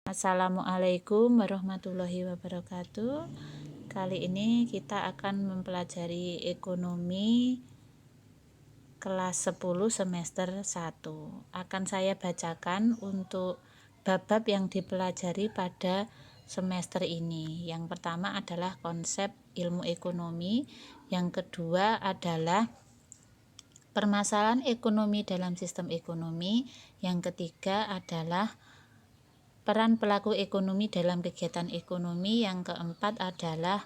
Assalamualaikum warahmatullahi wabarakatuh. Kali ini kita akan mempelajari ekonomi kelas 10 semester 1. Akan saya bacakan untuk bab-bab yang dipelajari pada semester ini. Yang pertama adalah konsep ilmu ekonomi, yang kedua adalah permasalahan ekonomi dalam sistem ekonomi, yang ketiga adalah peran pelaku ekonomi dalam kegiatan ekonomi, yang keempat adalah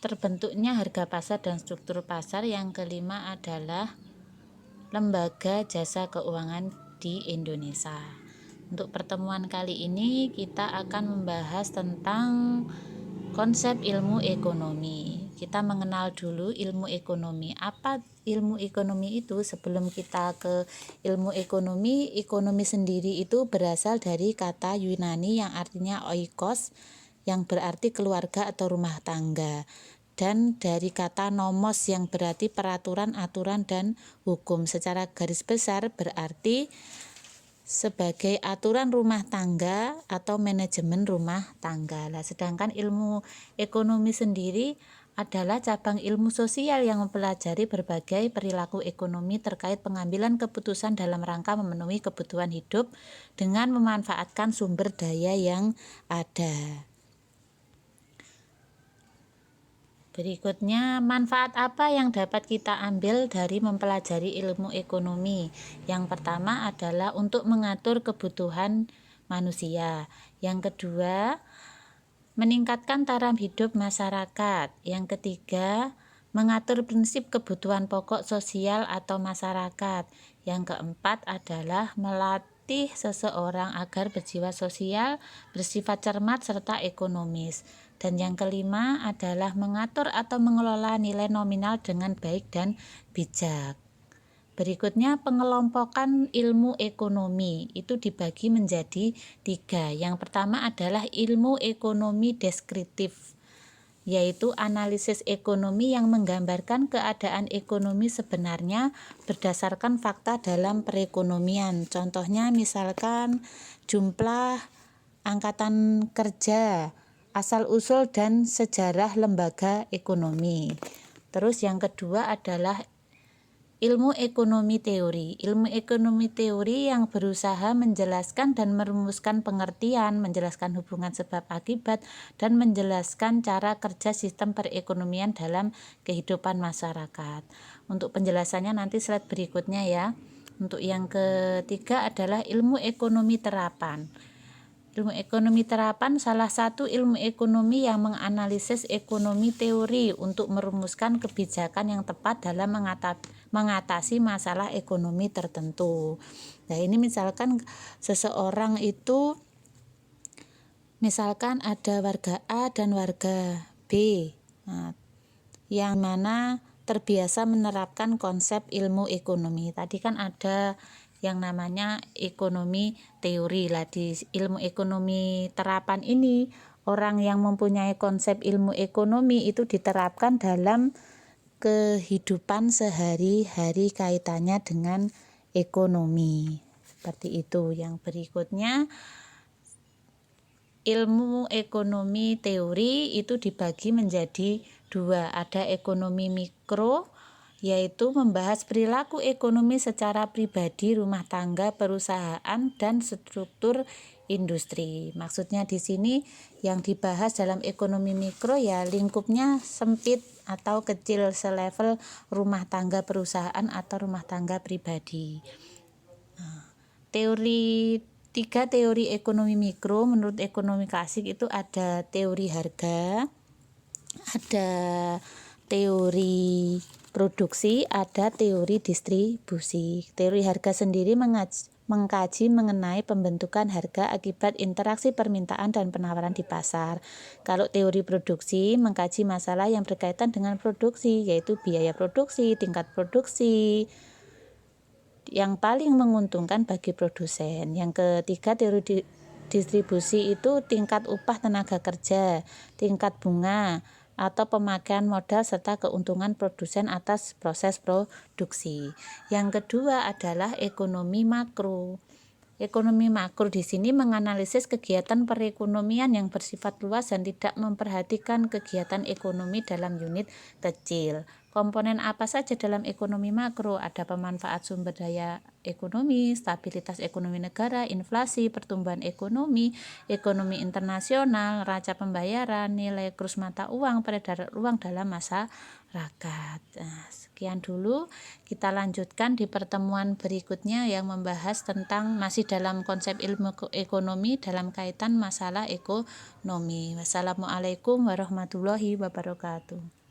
terbentuknya harga pasar dan struktur pasar, yang kelima adalah lembaga jasa keuangan di Indonesia. Untuk pertemuan kali ini kita akan membahas tentang konsep ilmu ekonomi. Kita mengenal dulu ilmu ekonomi. Apa ilmu ekonomi itu? Sebelum kita ke ilmu ekonomi, ekonomi sendiri itu berasal dari kata Yunani yang artinya oikos, yang berarti keluarga atau rumah tangga, dan dari kata nomos yang berarti peraturan, aturan, dan hukum. Secara garis besar berarti sebagai aturan rumah tangga atau manajemen rumah tangga. Sedangkan ilmu ekonomi sendiri adalah cabang ilmu sosial yang mempelajari berbagai perilaku ekonomi terkait pengambilan keputusan dalam rangka memenuhi kebutuhan hidup dengan memanfaatkan sumber daya yang ada. Berikutnya, manfaat apa yang dapat kita ambil dari mempelajari ilmu ekonomi? Yang pertama adalah untuk mengatur kebutuhan manusia. Yang kedua, meningkatkan taraf hidup masyarakat. Yang ketiga, mengatur prinsip kebutuhan pokok sosial atau masyarakat. Yang keempat adalah melatih seseorang agar berjiwa sosial, bersifat cermat, serta ekonomis. Dan yang kelima adalah mengatur atau mengelola nilai nominal dengan baik dan bijak. Berikutnya, pengelompokan ilmu ekonomi itu dibagi menjadi 3. Yang pertama adalah ilmu ekonomi deskriptif, yaitu analisis ekonomi yang menggambarkan keadaan ekonomi sebenarnya berdasarkan fakta dalam perekonomian. Contohnya misalkan jumlah angkatan kerja, asal-usul dan sejarah lembaga ekonomi. Terus yang kedua adalah ilmu ekonomi teori. Ilmu ekonomi teori yang berusaha menjelaskan dan merumuskan pengertian, menjelaskan hubungan sebab akibat, dan menjelaskan cara kerja sistem perekonomian dalam kehidupan masyarakat. Untuk penjelasannya nanti slide berikutnya ya. Untuk yang ketiga adalah ilmu ekonomi terapan. Ilmu ekonomi terapan salah satu ilmu ekonomi yang menganalisis ekonomi teori untuk merumuskan kebijakan yang tepat dalam mengatasi masalah ekonomi tertentu. Nah, ini misalkan seseorang itu misalkan ada warga A dan warga B. Nah, yang mana terbiasa menerapkan konsep ilmu ekonomi. Tadi kan ada yang namanya ekonomi teori lah. Di ilmu ekonomi terapan ini, orang yang mempunyai konsep ilmu ekonomi itu diterapkan dalam kehidupan sehari-hari kaitannya dengan ekonomi. Seperti itu. Yang berikutnya, ilmu ekonomi teori itu dibagi menjadi 2. Ada ekonomi mikro, yaitu membahas perilaku ekonomi secara pribadi, rumah tangga, perusahaan, dan struktur industri. Maksudnya di sini yang dibahas dalam ekonomi mikro ya lingkupnya sempit atau kecil, selevel rumah tangga perusahaan atau rumah tangga pribadi. Teori ekonomi mikro menurut ekonomi klasik itu ada teori harga, ada teori produksi, ada teori distribusi. Teori harga sendiri mengkaji mengenai pembentukan harga akibat interaksi permintaan dan penawaran di pasar. Kalau teori produksi mengkaji masalah yang berkaitan dengan produksi, yaitu biaya produksi, tingkat produksi yang paling menguntungkan bagi produsen. Yang ketiga, teori distribusi itu tingkat upah tenaga kerja, tingkat bunga, atau pemakaian modal serta keuntungan produsen atas proses produksi. Yang kedua adalah ekonomi makro. Ekonomi makro di sini menganalisis kegiatan perekonomian yang bersifat luas dan tidak memperhatikan kegiatan ekonomi dalam unit kecil. Komponen apa saja dalam ekonomi makro? Ada pemanfaat sumber daya ekonomi, stabilitas ekonomi negara, inflasi, pertumbuhan ekonomi, ekonomi internasional, neraca pembayaran, nilai kurs mata uang, peredaran uang dalam masyarakat. Nah, sekian dulu, kita lanjutkan di pertemuan berikutnya yang membahas tentang masih dalam konsep ilmu ekonomi dalam kaitan masalah ekonomi. Wassalamualaikum warahmatullahi wabarakatuh.